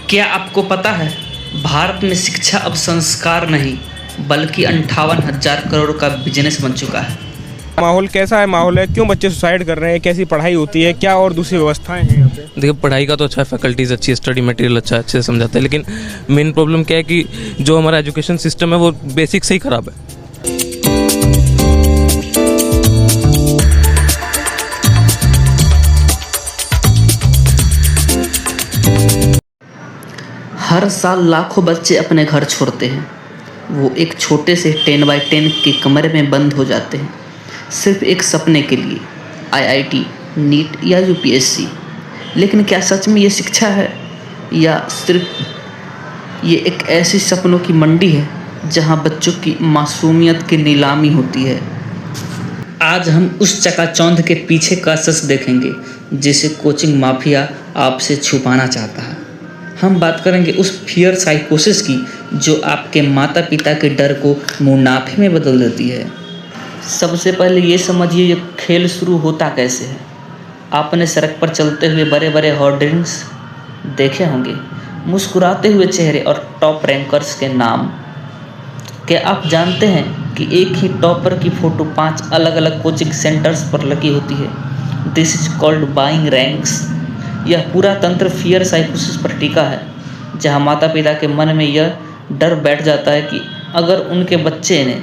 क्या आपको पता है भारत में शिक्षा अब संस्कार नहीं बल्कि 58,000 करोड़ का बिजनेस बन चुका है। माहौल कैसा है? माहौल है क्यों बच्चे सुसाइड कर रहे हैं? कैसी पढ़ाई होती है? क्या और दूसरी व्यवस्थाएं हैं यहाँ पे? देखिए, पढ़ाई का तो अच्छा है, फैकल्टीज़ अच्छी है, स्टडी मटेरियल अच्छा अच्छे से समझाते हैं, लेकिन मेन प्रॉब्लम क्या है कि जो हमारा एजुकेशन सिस्टम है वो बेसिक से ही ख़राब है। हर साल लाखों बच्चे अपने घर छोड़ते हैं। वो एक छोटे से 10x10 के कमरे में बंद हो जाते हैं, सिर्फ एक सपने के लिए, IIT, नीट या UPSC। लेकिन क्या सच में ये शिक्षा है या सिर्फ ये एक ऐसी सपनों की मंडी है जहां बच्चों की मासूमियत की नीलामी होती है? आज हम उस चकाचौंध के पीछे का सच देखेंगे जिसे कोचिंग माफिया आपसे छुपाना चाहता है। हम बात करेंगे उस फियर साइकोसिस की जो आपके माता पिता के डर को मुनाफे में बदल देती है। सबसे पहले ये समझिए ये खेल शुरू होता कैसे है। आपने सड़क पर चलते हुए बड़े बड़े होर्डिंग्स देखे होंगे, मुस्कुराते हुए चेहरे और टॉप रैंकर्स के नाम। क्या आप जानते हैं कि एक ही टॉपर की फ़ोटो 5 अलग अलग कोचिंग सेंटर्स पर लगी होती है? This is called buying ranks. यह पूरा तंत्र फियर साइकोसिस पर टिका है, जहां माता पिता के मन में यह डर बैठ जाता है कि अगर उनके बच्चे ने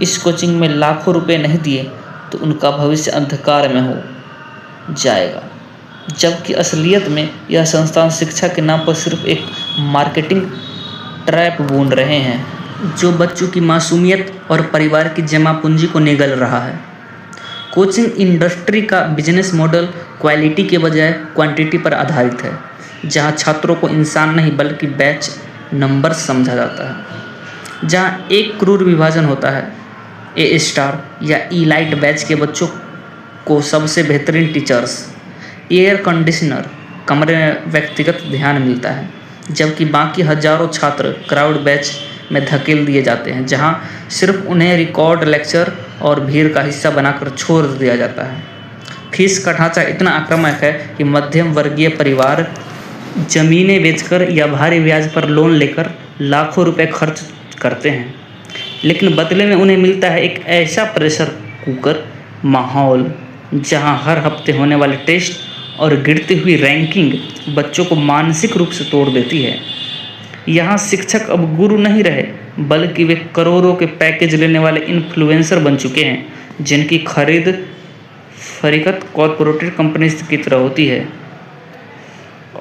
इस कोचिंग में लाखों रुपए नहीं दिए तो उनका भविष्य अंधकार में हो जाएगा। जबकि असलियत में यह संस्थान शिक्षा के नाम पर सिर्फ एक मार्केटिंग ट्रैप बुन रहे हैं जो बच्चों की मासूमियत और परिवार की जमा पूंजी को निगल रहा है। कोचिंग इंडस्ट्री का बिजनेस मॉडल क्वालिटी के बजाय क्वांटिटी पर आधारित है, जहां छात्रों को इंसान नहीं बल्कि बैच नंबर समझा जाता है। जहां एक क्रूर विभाजन होता है, A स्टार या इलाइट बैच के बच्चों को सबसे बेहतरीन टीचर्स, एयर कंडीशनर कमरे में व्यक्तिगत ध्यान मिलता है, जबकि बाकी हजारों छात्र क्राउड बैच में धकेल दिए जाते हैं, जहां सिर्फ उन्हें रिकॉर्ड लेक्चर और भीड़ का हिस्सा बनाकर छोड़ दिया जाता है। फीस का ढांचा इतना आक्रामक है कि मध्यम वर्गीय परिवार ज़मीनें बेचकर या भारी ब्याज पर लोन लेकर लाखों रुपए खर्च करते हैं, लेकिन बदले में उन्हें मिलता है एक ऐसा प्रेशर कुकर माहौल जहां हर हफ्ते होने वाले टेस्ट और गिरती हुई रैंकिंग बच्चों को मानसिक रूप से तोड़ देती है। यहाँ शिक्षक अब गुरु नहीं रहे बल्कि वे करोड़ों के पैकेज लेने वाले इन्फ्लुएंसर बन चुके हैं, जिनकी खरीद फरीकत कॉरपोरेट कंपनीज की तरह होती है।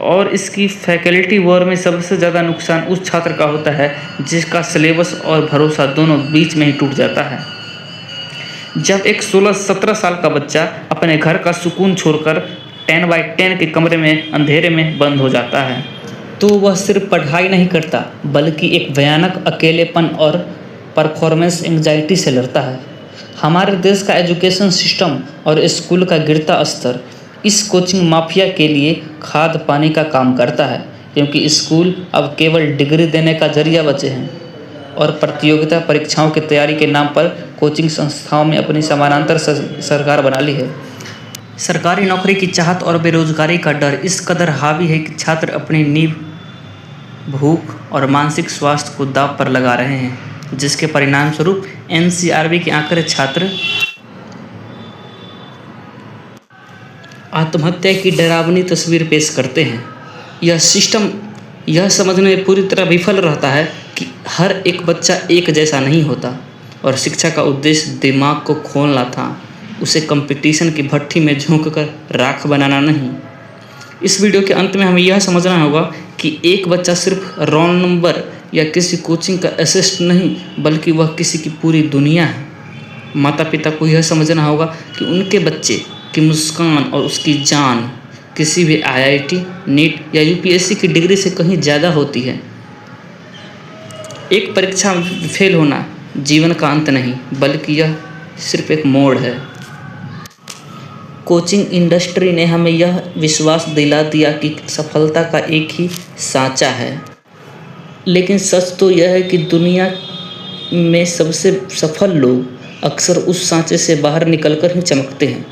और इसकी फैकल्टी वॉर में सबसे ज़्यादा नुकसान उस छात्र का होता है जिसका सिलेबस और भरोसा दोनों बीच में ही टूट जाता है। जब एक 16-17 साल का बच्चा अपने घर का सुकून छोड़कर 10x10 के कमरे में अंधेरे में बंद हो जाता है तो वह सिर्फ पढ़ाई नहीं करता बल्कि एक भयानक अकेलेपन और परफॉर्मेंस एंग्जाइटी से लड़ता है। हमारे देश का एजुकेशन सिस्टम और स्कूल का गिरता स्तर इस कोचिंग माफिया के लिए खाद पानी का काम करता है, क्योंकि स्कूल अब केवल डिग्री देने का जरिया बचे हैं और प्रतियोगिता परीक्षाओं की तैयारी के नाम पर कोचिंग संस्थाओं में अपनी समानांतर सरकार बना ली है। सरकारी नौकरी की चाहत और बेरोजगारी का डर इस कदर हावी है कि छात्र अपनी नींव, भूख और मानसिक स्वास्थ्य को दांव पर लगा रहे हैं, जिसके परिणाम स्वरूप NCRB के आंकड़े छात्र आत्महत्या की डरावनी तस्वीर पेश करते हैं। यह सिस्टम यह समझने में पूरी तरह विफल रहता है कि हर एक बच्चा एक जैसा नहीं होता और शिक्षा का उद्देश्य दिमाग को खोलना था, उसे कंपटीशन की भट्टी में झोंक कर राख बनाना नहीं। इस वीडियो के अंत में हमें यह समझना होगा कि एक बच्चा सिर्फ रोल नंबर या किसी कोचिंग का असिस्ट नहीं बल्कि वह किसी की पूरी दुनिया है। माता पिता को यह समझना होगा कि उनके बच्चे की मुस्कान और उसकी जान किसी भी IIT, नीट या UPSC की डिग्री से कहीं ज़्यादा होती है। एक परीक्षा में फेल होना जीवन का अंत नहीं बल्कि यह सिर्फ एक मोड़ है। कोचिंग इंडस्ट्री ने हमें यह विश्वास दिला दिया कि सफलता का एक ही सांचा है, लेकिन सच तो यह है कि दुनिया में सबसे सफल लोग अक्सर उस सांचे से बाहर निकलकर ही चमकते हैं।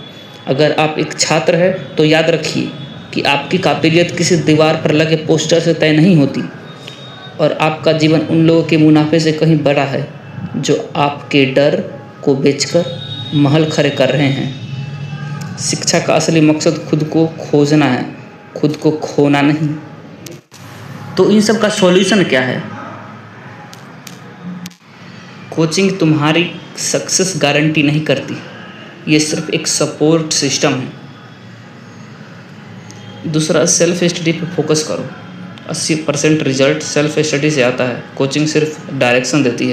अगर आप एक छात्र हैं तो याद रखिए कि आपकी काबिलियत किसी दीवार पर लगे पोस्टर से तय नहीं होती और आपका जीवन उन लोगों के मुनाफे से कहीं बड़ा है जो आपके डर को बेचकर महल खड़े कर रहे हैं। शिक्षा का असली मकसद खुद को खोजना है, खुद को खोना नहीं। तो इन सब का सॉल्यूशन क्या है? कोचिंग तुम्हारी सक्सेस गारंटी नहीं करती, ये सिर्फ एक सपोर्ट सिस्टम है। दूसरा, सेल्फ स्टडी पे फोकस करो। 80% रिजल्ट सेल्फ स्टडी से आता है, कोचिंग सिर्फ डायरेक्शन देती है।